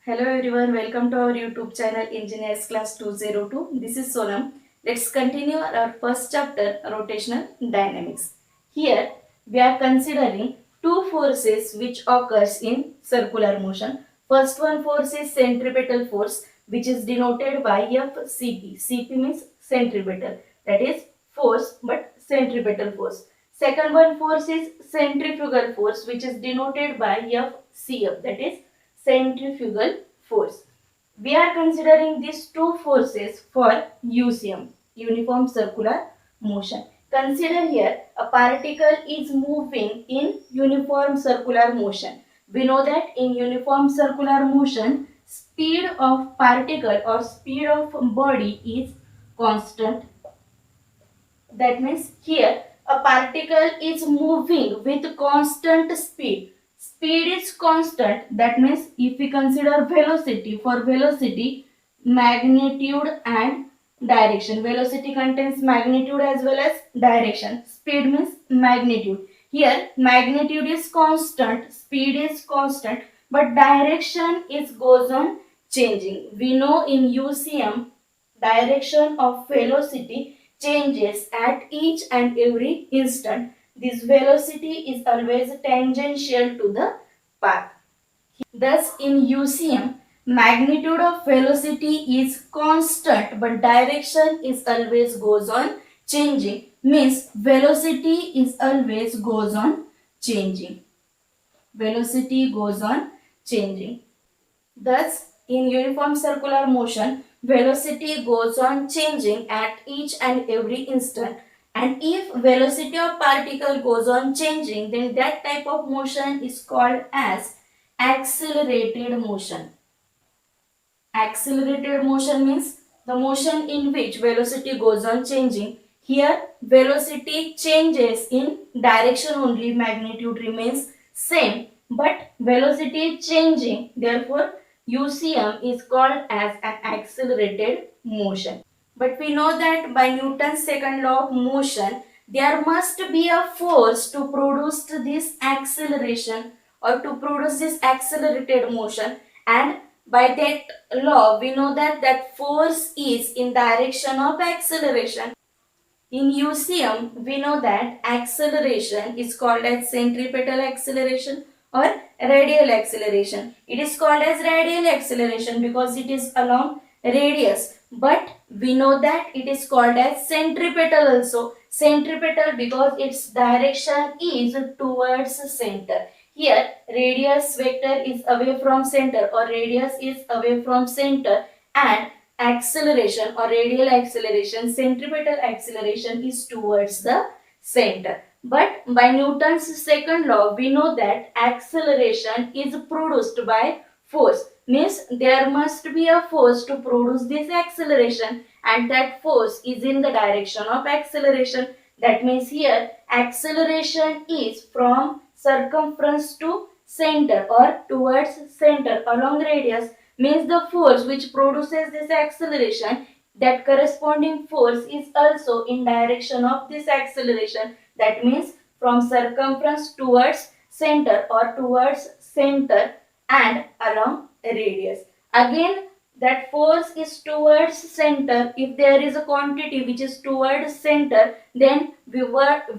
Hello everyone, welcome to our YouTube channel Engineers Class 202. This is Sonam. Let's continue our first chapter, Rotational Dynamics. Here we are considering two forces which occurs in circular motion. First one force is centripetal force, which is denoted by FCP. CP means centripetal, that is force but centripetal force. Second one force is centrifugal force, which is denoted by FCF, that is centrifugal force. We are considering these two forces for UCM, uniform circular motion. Consider here a particle is moving in uniform circular motion. We know that in uniform circular motion, speed of particle or speed of body is constant. That means here a particle is moving with constant speed. Speed is constant. That means if we consider velocity, for velocity, magnitude and direction. Velocity contains magnitude as well as direction. Speed means magnitude. Here magnitude is constant, speed is constant, but direction is goes on changing. We know in UCM direction of velocity changes at each and every instant. This velocity is always tangential to the path. Thus, in UCM, magnitude of velocity is constant, but direction is always goes on changing. Means velocity is always goes on changing. Velocity goes on changing. Thus, in uniform circular motion, velocity goes on changing at each and every instant. And if velocity of particle goes on changing, then that type of motion is called as accelerated motion. Accelerated motion means the motion in which velocity goes on changing. Here, velocity changes in direction only, magnitude remains same, but velocity is changing. Therefore, UCM is called as an accelerated motion. But we know that by Newton's second law of motion, there must be a force to produce this acceleration or to produce this accelerated motion, and by that law we know that that force is in direction of acceleration. In UCM, we know that acceleration is called as centripetal acceleration or radial acceleration. It is called as radial acceleration because it is along radius. But we know that it is called as centripetal also. Centripetal because its direction is towards center. Here, radius vector is away from center or radius is away from center, and acceleration or radial acceleration, centripetal acceleration is towards the center. But by Newton's second law, we know that acceleration is produced by force. Means there must be a force to produce this acceleration, and that force is in the direction of acceleration. That means here acceleration is from circumference to center or towards center along radius. Means the force which produces this acceleration, that corresponding force is also in direction of this acceleration. That means from circumference towards center or towards center and along radius. Again, that force is towards center. If there is a quantity which is towards center, then we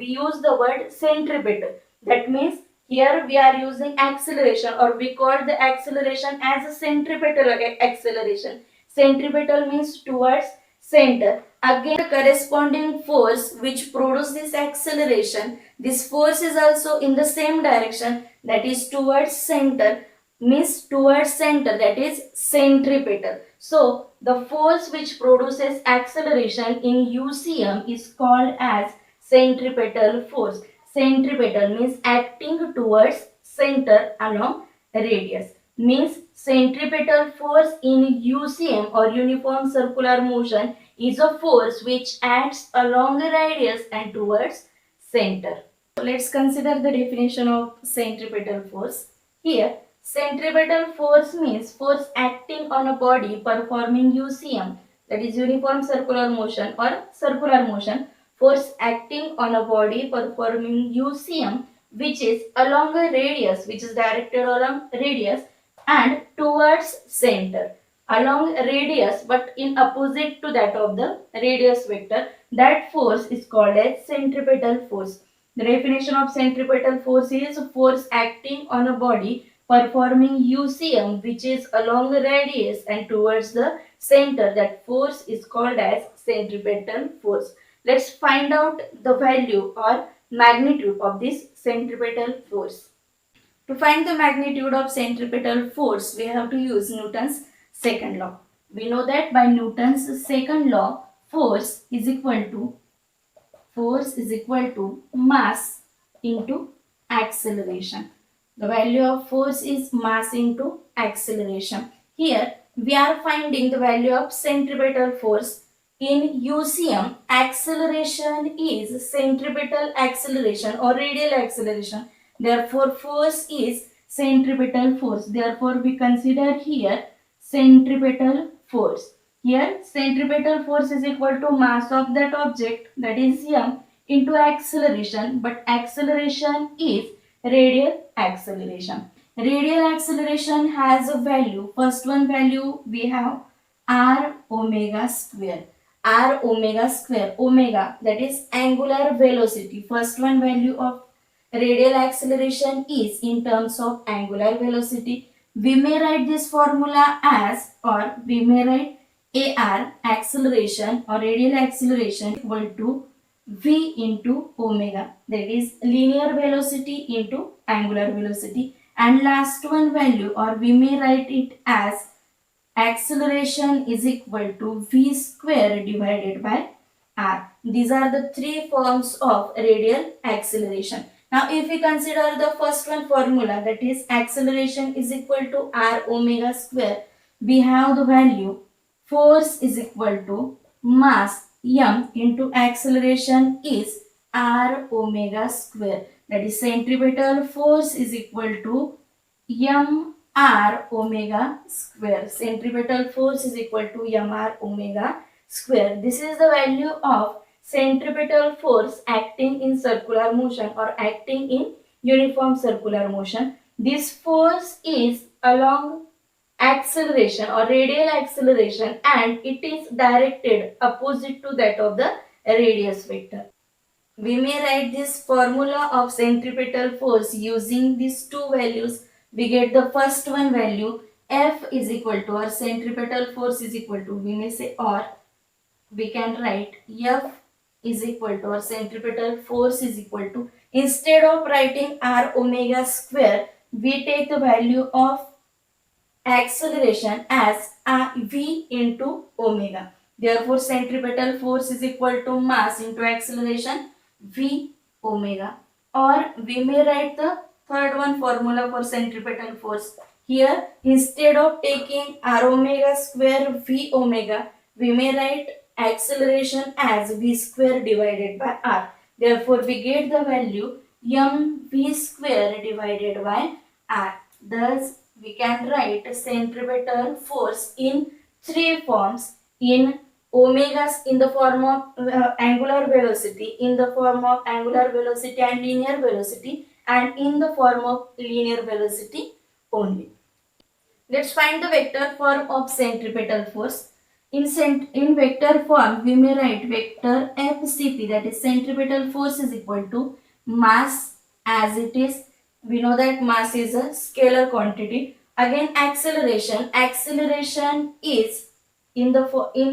use the word centripetal. That means here we are using acceleration, or we call the acceleration as a centripetal acceleration. Centripetal means towards center. Again, the corresponding force which produces this acceleration, this force is also in the same direction, that is towards center, means towards center, that is centripetal. So the force which produces acceleration in UCM is called as centripetal force. Centripetal means acting towards center along radius. Means centripetal force in UCM or uniform circular motion is a force which acts along a radius and towards center. So let's consider the definition of centripetal force. Here, centripetal force means force acting on a body performing UCM, that is uniform circular motion or circular motion. Force acting on a body performing UCM which is along a radius, which is directed along radius, and towards center along radius but in opposite to that of the radius vector. That force is called as centripetal force. The definition of centripetal force is force acting on a body performing UCM which is along the radius and towards the center. That force is called as centripetal force. Let's find out the value or magnitude of this centripetal force. To find the magnitude of centripetal force, we have to use Newton's second law. We know that by Newton's second law, force is equal to mass into acceleration. The value of force is mass into acceleration. Here we are finding the value of centripetal force. In UCM, acceleration is centripetal acceleration or radial acceleration. Therefore, force is centripetal force. Therefore, we consider here centripetal force. Here, centripetal force is equal to mass of that object, that is m, into acceleration, but acceleration is radial acceleration. Radial acceleration has a value. First one value we have r omega square. R omega square. Omega, that is angular velocity. First one value of radial acceleration is in terms of angular velocity. We may write this formula as, or we may write AR acceleration or radial acceleration equal to V into omega, that is linear velocity into angular velocity. And last one value, or we may write it as acceleration is equal to V square divided by R. These are the three forms of radial acceleration. Now if we consider the first one formula, that is acceleration is equal to R omega square, we have the value force is equal to mass m into acceleration is r omega square, that is centripetal force is equal to m r omega square. Centripetal force is equal to m r omega square. This is the value of centripetal force acting in circular motion or acting in uniform circular motion. This force is along acceleration or radial acceleration and it is directed opposite to that of the radius vector. We may write this formula of centripetal force using these two values. We get the first one value F is equal to, or centripetal force is equal to, we may say, or we can write F is equal to, or centripetal force is equal to, instead of writing r omega square, we take the value of acceleration as v into omega. Therefore, centripetal force is equal to mass into acceleration v omega. Or we may write the third one formula for centripetal force. Here, instead of taking r omega square v omega, we may write acceleration as v square divided by r. Therefore, we get the value mv square divided by r. Thus, we can write centripetal force in three forms: in omegas in the form of angular velocity, in the form of angular velocity and linear velocity, and in the form of linear velocity only. Let's find the vector form of centripetal force. In vector form, we may write vector FCP, that is centripetal force is equal to mass, as it is. We know that mass is a scalar quantity. Again, acceleration is in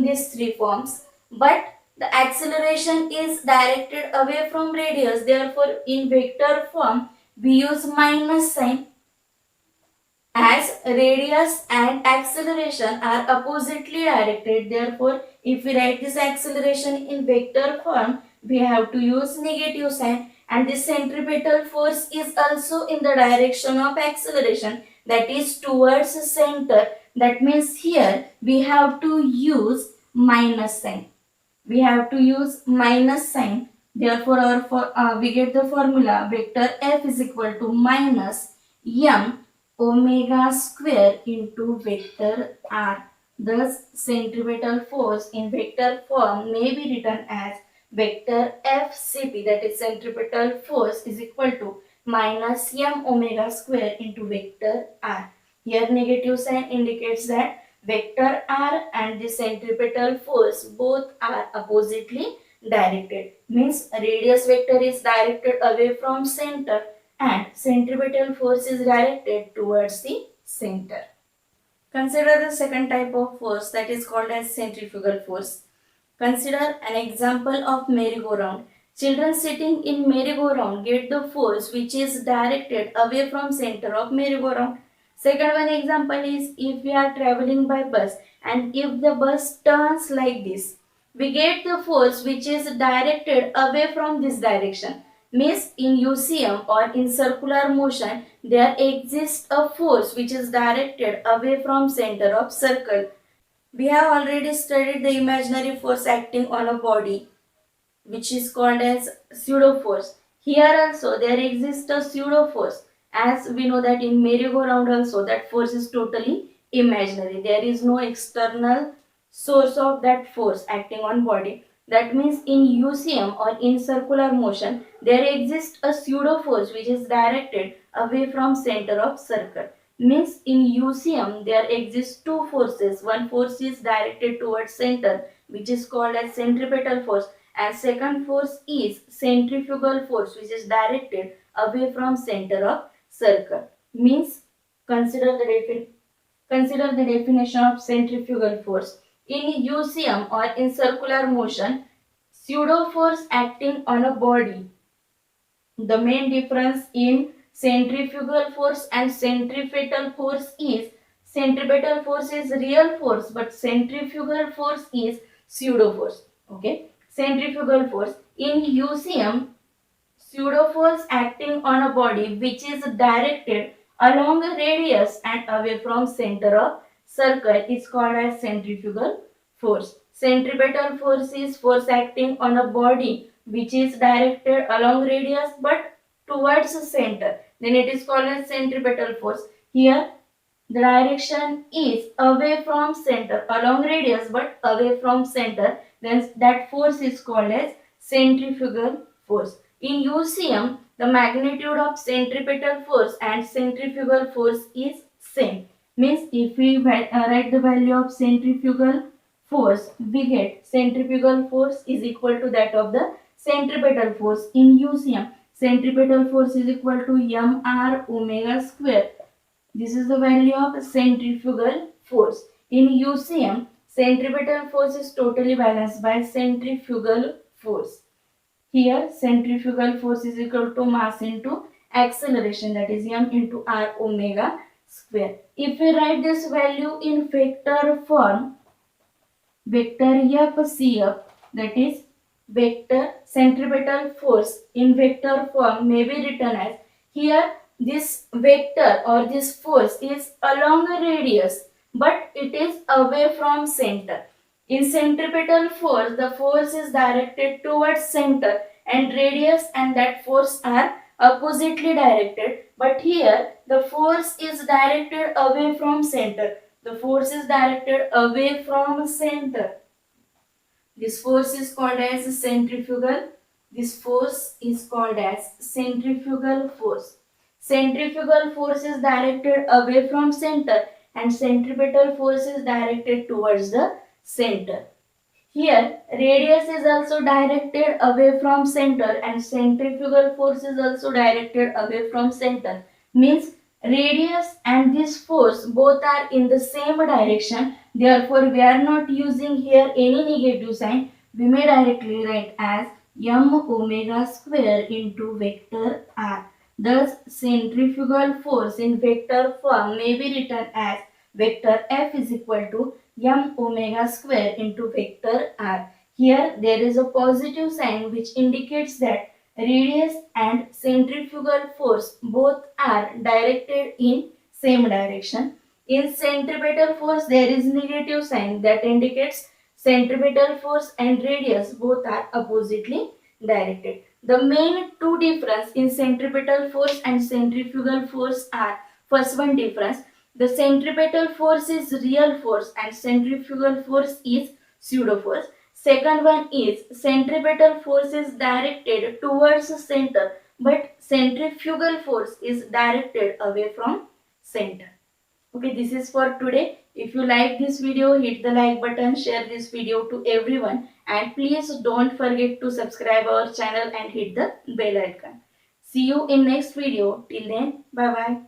these three forms, but the acceleration is directed away from radius. Therefore, in vector form, we use minus sign, as radius and acceleration are oppositely directed. Therefore, if we write this acceleration in vector form, we have to use negative sign, and this centripetal force is also in the direction of acceleration, that is towards center. That means here we have to use minus sign. We have to use minus sign. Therefore, we get the formula vector F is equal to minus m omega square into vector r. Thus, centripetal force in vector form may be written as vector FCP, that is centripetal force is equal to minus m omega square into vector r. Here negative sign indicates that vector r and the centripetal force both are oppositely directed. Means radius vector is directed away from center and centripetal force is directed towards the center. Consider the second type of force, that is called as centrifugal force. Consider an example of merry-go-round. Children sitting in merry-go-round get the force which is directed away from center of merry-go-round. Second one example is if we are traveling by bus and if the bus turns like this, we get the force which is directed away from this direction. Means in UCM or in circular motion there exists a force which is directed away from center of circle. We have already studied the imaginary force acting on a body, which is called as pseudo force. Here also there exists a pseudo force, as we know that in merry-go-round also that force is totally imaginary. There is no external source of that force acting on body. That means in UCM or in circular motion there exists a pseudo force which is directed away from center of circle. Means in UCM there exist two forces. One force is directed towards center, which is called as centripetal force, and second force is centrifugal force which is directed away from center of circle. Means consider the definition of centrifugal force. In UCM or in circular motion, pseudo force acting on a body. The main difference in centrifugal force and centripetal force is centripetal force is real force but centrifugal force is pseudo force. Okay. Centrifugal force in UCM, pseudo force acting on a body which is directed along a radius and away from center of circle is called as centrifugal force. Centripetal force is force acting on a body which is directed along radius but towards the center. Then it is called as centripetal force. Here the direction is away from center, along radius but away from center. Then that force is called as centrifugal force. In UCM, the magnitude of centripetal force and centrifugal force is same. Means if we write the value of centrifugal force, we get centrifugal force is equal to that of the centripetal force. In UCM, centripetal force is equal to mr omega square. This is the value of centrifugal force. In UCM, centripetal force is totally balanced by centrifugal force. Here, centrifugal force is equal to mass into acceleration, that is m into r omega square. If we write this value in vector form, vector FCF, that is vector centripetal force in vector form may be written as, here this vector or this force is along a radius but it is away from center. In centripetal force, the force is directed towards center and radius and that force are oppositely directed, but here the force is directed away from center. The force is directed away from center. This force is called as centrifugal. This force is called as centrifugal force. Centrifugal force is directed away from center and centripetal force is directed towards the center. Here, radius is also directed away from center and centrifugal force is also directed away from center. Means radius and this force both are in the same direction. Therefore, we are not using here any negative sign. We may directly write as m omega square into vector r. Thus, centrifugal force in vector form may be written as vector F is equal to m omega square into vector r. Here there is a positive sign which indicates that radius and centrifugal force both are directed in same direction. In centripetal force there is negative sign that indicates centripetal force and radius both are oppositely directed. The main two difference in centripetal force and centrifugal force are, first one difference, the centripetal force is real force and centrifugal force is pseudo force. Second one is centripetal force is directed towards the center but centrifugal force is directed away from center. Okay, this is for today. If you like this video, hit the like button, share this video to everyone, and please don't forget to subscribe our channel and hit the bell icon. See you in next video. Till then, bye bye.